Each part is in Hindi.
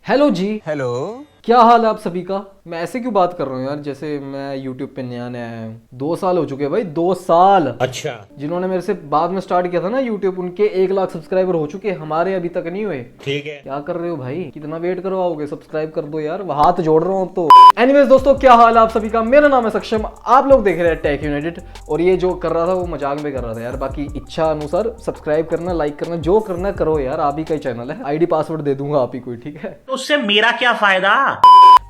हेलो जी। हेलो। क्या हाल है आप सभी का। मैं ऐसे क्यों बात कर रहा हूँ यार, जैसे मैं यूट्यूब पे नया नया आया हूँ। 2 साल हो चुके हैं भाई, 2 साल। अच्छा। जिन्होंने मेरे से बाद में स्टार्ट किया था ना यूट्यूब, उनके 1 लाख सब्सक्राइबर हो चुके हैं, हमारे अभी तक नहीं हुए। ठीक है। क्या कर रहे हो भाई, कितना वेट करवाओगे। सब्सक्राइब कर दो यार, हाथ जोड़ रहा हूँ तो। एनीवेज दोस्तों, क्या हाल है आप सभी का। मेरा नाम है सक्षम, आप लोग देख रहे हैं टेक यूनाइटेड। और ये जो कर रहा था वो मजाक में कर रहा था यार, बाकी इच्छा अनुसार सब्सक्राइब करना, लाइक करना, जो करना करो यार। आप ही का ही चैनल है, आईडी पासवर्ड दे दूंगा आप ही कोई, ठीक है। तो उससे मेरा क्या फायदा।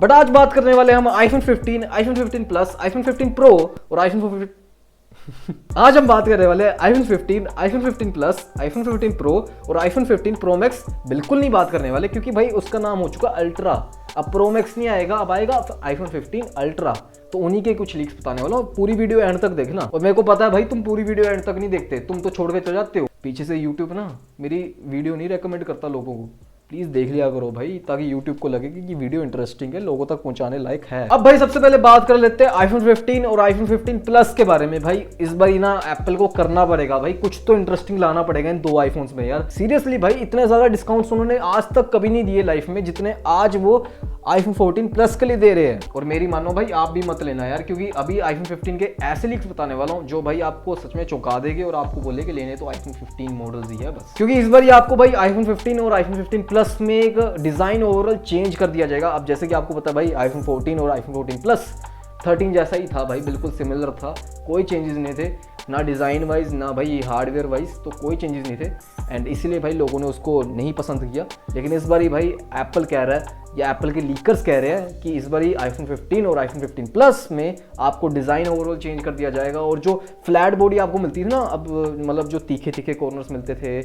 बट आज बात करने वाले हम iPhone 15, iPhone 15 plus, iPhone 15 pro और आईफोन 15। आज हम बात करने वाले हैं iPhone 15, iPhone 15 plus, iPhone 15 pro और आईफोन 15 प्रो मैक्स। बिल्कुल नहीं बात करने वाले, क्योंकि भाई उसका नाम हो चुका अल्ट्रा। अब प्रो मैक्स नहीं आएगा, अब आएगा आईफोन 15 अल्ट्रा। तो उन्हीं के कुछ लीक्स बताने वाला हूँ। पूरी वीडियो एंड तक देखना। और मेरे को पता है भाई, तुम पूरी वीडियो एंड तक नहीं देखते, तुम तो छोड़ के चले जाते हो पीछे से। यूट्यूब ना मेरी वीडियो नहीं रेकमेंड करता लोगों को। प्लीज देख लिया करो भाई, ताकि YouTube को लगे कि वीडियो इंटरेस्टिंग है, लोगों तक पहुंचाने लायक है। अब भाई सबसे पहले बात कर लेते हैं आईफोन 15 और आईफोन 15 प्लस के बारे में। भाई इस बार ना एप्पल को करना पड़ेगा भाई, कुछ तो इंटरेस्टिंग लाना पड़ेगा इन दो आईफोन्स में यार। सीरियसली भाई, इतने ज्यादा डिस्काउंट्स उन्होंने आज तक कभी नहीं दिए लाइफ में, जितने आज वो आईफोन 14 प्लस के लिए दे रहे हैं। और मेरी मानो भाई, आप भी मत लेना यार, क्योंकि अभी आईफोन 15 के ऐसे लीक्स बताने वाला हूं जो भाई आपको सच में चौंका देंगे और आपको बोले कि लेने तो आईफोन 15 मॉडल्स ही है बस। क्योंकि इस बार ये आपको भाई आईफोन 15 और आईफोन 15 प्लस में एक डिजाइन ओवरऑल चेंज कर दिया जाएगा। अब जैसे कि आपको पता है भाई, आईफोन 14 और आईफोन 14 प्लस 13 जैसा ही था भाई, बिल्कुल सिमिलर था, कोई चेंजेस नहीं थे, ना डिज़ाइन वाइज ना भाई हार्डवेयर वाइज, तो कोई चेंजेस नहीं थे। एंड इसीलिए भाई लोगों ने उसको नहीं पसंद किया। लेकिन इस बार ही भाई एप्पल कह रहा है, या एप्पल के लीकर्स कह रहे हैं कि इस बार ही आईफोन 15 और आईफोन 15 प्लस में आपको डिज़ाइन ओवरऑल चेंज कर दिया जाएगा। और जो फ्लैट बॉडी आपको मिलती थी ना, अब मतलब जो तीखे तीखे कॉर्नर्स मिलते थे,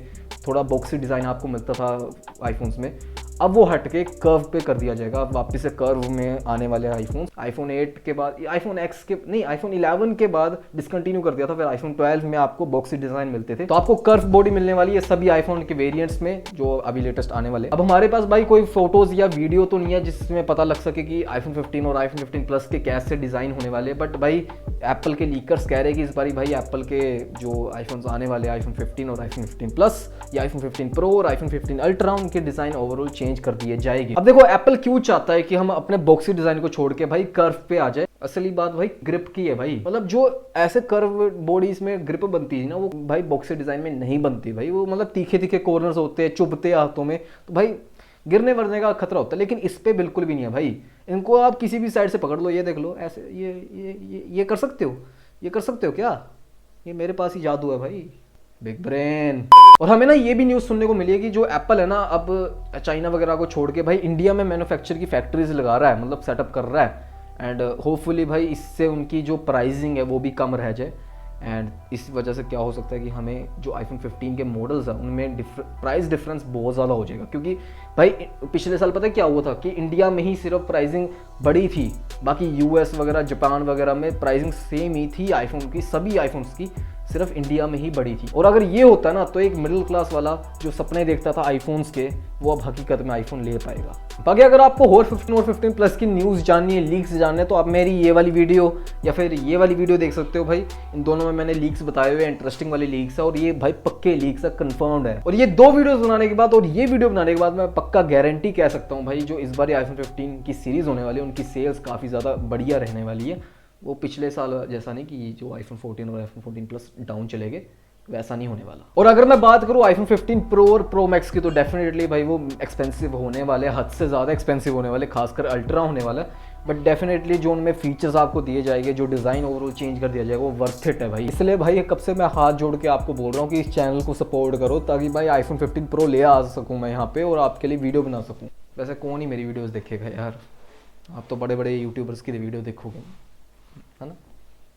थोड़ा बॉक्सी डिज़ाइन आपको मिलता था आईफोन्स में, अब वो हट के कर्व पे कर दिया जाएगा। अब वापस से कर्व में आने वाले आईफोन, आईफोन 8 के बाद, आईफोन एक्स के नहीं, आईफोन 11 के बाद डिसकंटिन्यू कर दिया था। फिर आईफोन 12 में आपको बॉक्सी डिजाइन मिलते थे। तो आपको कर्व बॉडी मिलने वाली है सभी आईफोन के वेरिएंट्स में, जो अभी लेटेस्ट आने वाले। अब हमारे पास भाई कोई फोटोज या वीडियो तो नहीं है जिसमें पता लग सके कि आईफोन 15 और आईफोन 15 प्लस के कैसे डिजाइन होने वाले। बट भाई एप्पल के लीकर्स कह रहे हैं कि इस बार भाई एप्पल के जो आईफोन्स आने वाले, आईफोन 15 और आईफोन 15 प्लस या आईफोन 15 प्रो और आईफोन 15 अल्ट्रा, उनके डिजाइन ओवरऑल चेंज कर दिए जाएगी। अब देखो एप्पल क्यों चाहता है कि हम अपने बॉक्सी डिजाइन को छोड़ के भाई कर्व पे आ जाए। असली बात भाई ग्रिप की है भाई, मतलब जो ऐसे कर्व बॉडीज में ग्रिप बनती है ना, वो भाई बॉक्सी डिजाइन में नहीं बनती भाई। वो मतलब तीखे तीखे कॉर्नर्स होते हैं, चुभते हाथों में, तो भाई गिरने वरने का खतरा होता है। लेकिन इस पे बिल्कुल भी नहीं है भाई। इनको आप किसी भी साइड से पकड़ लो, ये देख लो ऐसे, ये कर सकते हो, ये कर सकते हो क्या। ये मेरे पास ही जादू है भाई, बिग ब्रेन। और हमें ना ये भी न्यूज़ सुनने को मिली है कि जो एप्पल है ना, अब चाइना वगैरह को छोड़ के भाई इंडिया में मैन्युफैक्चर की फैक्ट्रीज लगा रहा है, मतलब सेटअप कर रहा है। एंड होपफुली भाई इससे उनकी जो प्राइसिंग है वो भी कम रह जाए। एंड इस वजह से क्या हो सकता है कि हमें जो आईफोन 15 के मॉडल्स हैं उनमें प्राइस डिफरेंस बहुत ज़्यादा हो जाएगा। क्योंकि भाई पिछले साल पता है क्या हुआ था कि इंडिया में ही सिर्फ प्राइसिंग बढ़ी थी, बाकी यूएस वगैरह जापान वगैरह में प्राइसिंग सेम ही थी आईफोन की, सभी आईफोन्स की, सिर्फ इंडिया में ही बढ़ी थी। और अगर ये होता ना, तो एक मिडिल क्लास वाला जो सपने देखता था आईफोन्स के, वो अब हकीकत में आईफोन ले पाएगा। बाकी अगर आपको और 15 और 15 प्लस की न्यूज़ जाननी है, लीक्स जानने, तो आप मेरी ये वाली वीडियो या फिर ये वाली वीडियो देख सकते हो भाई। इन दोनों में मैंने लीक्स बताए हुए, इंटरेस्टिंग वाली लीक्स है, और ये भाई पक्के लीक्स है, कंफर्म्ड है। और ये दो वीडियोस बनाने के बाद और ये वीडियो बनाने के बाद मैं पक्का गारंटी कह सकता हूँ भाई, जो इस बार आईफोन 15 की सीरीज होने वाली है, उनकी सेल्स काफ़ी ज़्यादा बढ़िया रहने वाली है। वो पिछले साल जैसा नहीं कि जो आईफोन 14 और आईफोन 14 प्लस डाउन चले गए, वैसा नहीं होने वाला। और अगर मैं बात करूं आईफोन 15 प्रो और प्रो मैक्स की, तो डेफिनेटली भाई वो एक्सपेंसिव होने वाले, हद से ज़्यादा एक्सपेंसिव होने वाले, खासकर अल्ट्रा होने वाला है। बट डेफिनेटली जो उनमें फीचर्स आपको दिए जाएंगे, जो डिज़ाइन ओवरऑल चेंज कर दिया जाएगा, वो वर्थ इट है भाई। इसलिए भाई कब से मैं हाथ जोड़ के आपको बोल रहा हूँ कि इस चैनल को सपोर्ट करो, ताकि भाई आईफोन 15 प्रो ले आ सकूँ मैं यहाँ पे और आपके लिए वीडियो बना सकूँ। वैसे कौन ही मेरी वीडियोज़ देखेगा यार, आप तो बड़े बड़े यूट्यूबर्स की वीडियो देखोगे, है ना।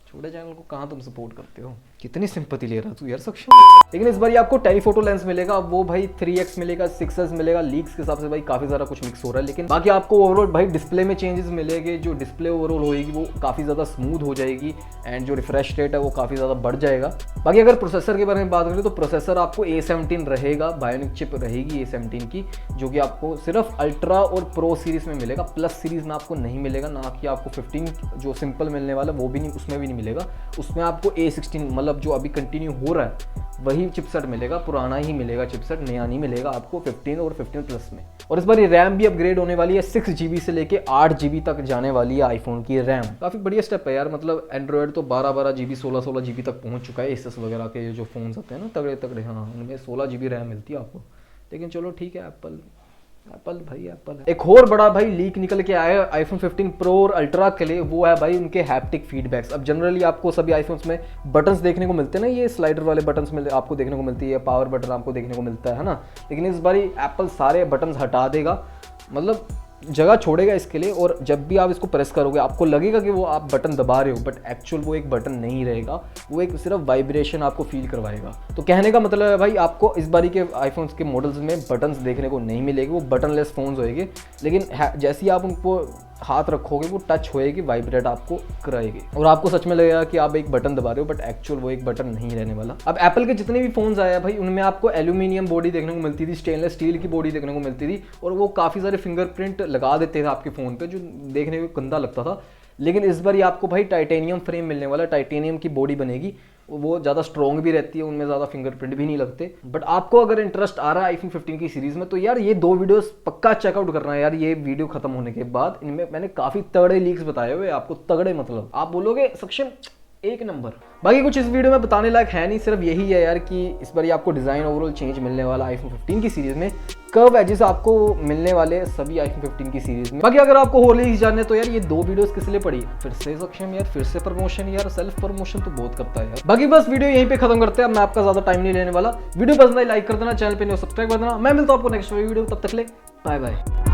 छोटे चैनल को कहाँ तुम सपोर्ट करते हो। कितनी सिंपैथी ले रहा तू यार सक्षम। लेकिन इस बार ये आपको टेलीफोटो लेंस मिलेगा, वो भाई 3x मिलेगा, 6s मिलेगा। लीक्स के हिसाब से भाई काफी ज्यादा कुछ मिक्स हो रहा है। लेकिन बाकी आपको ओवरऑल भाई डिस्प्ले में चेंजेस मिलेंगे। जो डिस्प्ले ओवरऑल होगी वो काफी ज्यादा स्मूथ हो जाएगी, एंड जो रिफ्रेश रेट है वो काफी ज्यादा बढ़ जाएगा। बाकी अगर प्रोसेसर के बारे में बात करें तो प्रोसेसर आपको A17 रहेगा, बायोनिक चिप रहेगी A17 की, जो कि आपको सिर्फ अल्ट्रा और प्रो सीरीज में मिलेगा। प्लस सीरीज में आपको नहीं मिलेगा, ना कि आपको 15 जो सिंपल मिलने वाला वो भी नहीं, उसमें भी नहीं मिलेगा। उसमें आपको A16 मतलब जो अभी कंटिन्यू हो रहा है वही चिपसेट मिलेगा, पुराना ही मिलेगा चिपसेट, नया नहीं मिलेगा आपको 15 और 15 प्लस में। और इस बार ये रैम भी अपग्रेड होने वाली है, 6 GB से लेके 8 GB तक जाने वाली है आईफोन की रैम। काफ़ी बढ़िया स्टेप है यार, मतलब एंड्रॉयड तो 12 GB 16 GB तक पहुंच चुका है, एसएस वगैरह के जो फोन्स आते हैं ना तगड़े तगड़े, हाँ उनमें 16 GB रैम मिलती है आपको। लेकिन चलो ठीक है, एप्पल भाई एप्पल है। एक और बड़ा भाई लीक निकल के आया है आईफोन 15 प्रो और अल्ट्रा के लिए, वो है भाई उनके हैप्टिक फीडबैक्स। अब जनरली आपको सभी आईफोन्स में बटन्स देखने को मिलते हैं ना, ये स्लाइडर वाले बटन्स में आपको देखने को मिलती है, पावर बटन आपको देखने को मिलता है ना। लेकिन इस बारी एप्पल सारे बटन्स हटा देगा, मतलब जगह छोड़ेगा इसके लिए, और जब भी आप इसको प्रेस करोगे आपको लगेगा कि वो आप बटन दबा रहे हो, बट एक्चुअल वो एक बटन नहीं रहेगा, वो एक सिर्फ वाइब्रेशन आपको फील करवाएगा। तो कहने का मतलब है भाई आपको इस बारी के आईफोन्स के मॉडल्स में बटन्स देखने को नहीं मिलेगी, वो बटनलेस फोन्स होएंगे। लेकिन जैसे ही आप उनको हाथ रखोगे वो टच होएगी, वाइब्रेट आपको कराएगी, और आपको सच में लगेगा कि आप एक बटन दबा रहे हो, बट एक्चुअल वो एक बटन नहीं रहने वाला। अब एप्पल के जितने भी फोन्स आए हैं भाई, उनमें आपको एल्यूमिनियम बॉडी देखने को मिलती थी, स्टेनलेस स्टील की बॉडी देखने को मिलती थी, और वो काफ़ी सारे फिंगरप्रिंट लगा देते थे आपके फ़ोन पे, जो देखने को गंदा लगता था। लेकिन इस बार ये आपको भाई टाइटेनियम फ्रेम मिलने वाला है, टाइटेनियम की बॉडी बनेगी, वो ज़्यादा स्ट्रॉन्ग भी रहती है, उनमें ज़्यादा फिंगरप्रिंट भी नहीं लगते। बट आपको अगर इंटरेस्ट आ रहा है आईफोन 15 की सीरीज़ में, तो यार ये 2 वीडियोस पक्का चेकआउट करना है यार। ये वीडियो खत्म होने के बाद इनमें मैंने काफ़ी तगड़े लीक्स बताए हुए आपको, तगड़े मतलब आप बोलोगे सक्षम एक नंबर। बाकी कुछ इस वीडियो में बताने लायक है नहीं, सिर्फ यही है यार कि इस बार आपको डिज़ाइन ओवरऑल चेंज मिलने वाला आईफोन 15 की सीरीज़ में, कर्व एजेस आपको मिलने वाले सभी आईफोन 15 की सीरीज़ में। बाकी अगर आपको और लीक्स जानने तो यार ये 2 वीडियोस किस लिए पड़ी, फिर से सक्षम यार, फिर से प्रमोशन यार, सेल्फ प्रमोशन तो बहुत करता है यार। बाकी बस वीडियो यहीं पे खत्म करते हैं, मैं आपका ज़्यादा टाइम नहीं लेने वाला। वीडियो पसंद आई लाइक कर देना, चैनल पे नहीं सब्सक्राइब कर देना। मैं मिलता हूं आपको नेक्स्ट वीडियो, तब तक ले बाय बाय।